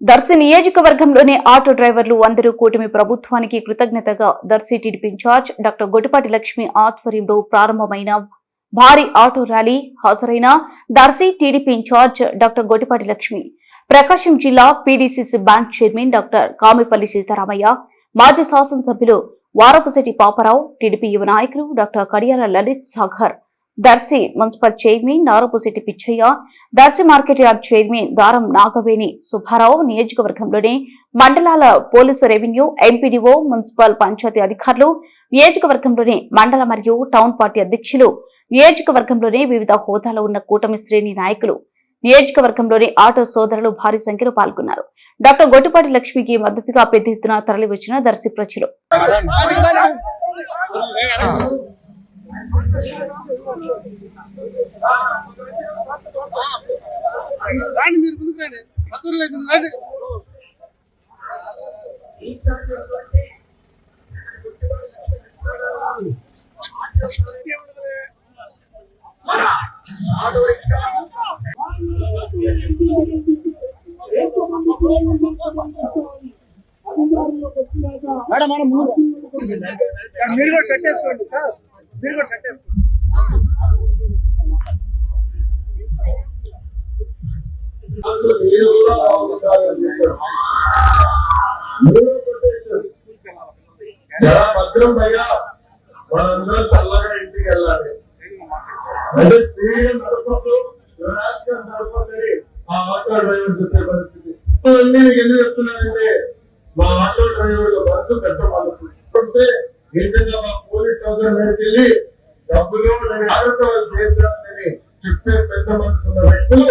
దర్శి నియోజకవర్గంలోని ఆటో డ్రైవర్లు అందరూ కూటమి ప్రభుత్వానికి కృతజ్ఞతగా Darsi TDP in charge doctor Gottipati Lakshmi ఆధ్వర్యంలో ప్రారంభమైన భారీ ఆటో ర్యాలీ హాజరైన Darsi TDP in charge doctor Gottipati Lakshmi, Prakasam జిల్లా PDCC bank chairman doctor Kamipalli Seetharamaiah, మాజీ శాసనసభ్యులు వారపశెట్టి పాపారావు, టీడీపీ యువ నాయకులు doctor Kadiyala Lalit Sagar, Darsi municipal chairman Narapusetti Pichaiah, Darsi market yard chairman Daram Nagaveni Subbarao, నియోజకవర్గంలోని మండలాల police, revenue, MPDO, municipal panchayat అధికారులు, నియోజకవర్గంలోని మండల మరియు టౌన్ పార్టీ అధ్యక్షులు, నియోజకవర్గంలోని వివిధ హోదాలో ఉన్న కూటమి శ్రేణి నాయకులు, నియోజకవర్గంలోని ఆటో సోదరులు భారీ సంఖ్యలో పాల్గొన్నారు. డాక్టర్ గొట్టిపాటి లక్ష్మికి మద్దతుగా పెద్ద ఎత్తున తరలివచ్చిన దర్శి ప్రజలు మీరు కూడా సెట్ చేసుకోండి సార్, మీరు కూడా సెట్ చేసుకోండి. భద్రం భయ్యా, మనందరం చల్లగా ఇంటికి వెళ్ళాలి. అంటే స్పీడ్ నడపదు, నడపదని ఆ ఆటో డ్రైవర్ చెప్పే పరిస్థితి. ఎందుకు చెప్తున్నానంటే మా ఆటో డ్రైవర్ల మనసు పెద్ద మనసు. ఏంటంటే మా పోలీస్ సోదరుల మీదకి వెళ్ళి డబ్బులు జాగ్రత్త వాళ్ళు చేద్దామని చెప్పే పెద్ద మనసు ఉన్న వ్యక్తులు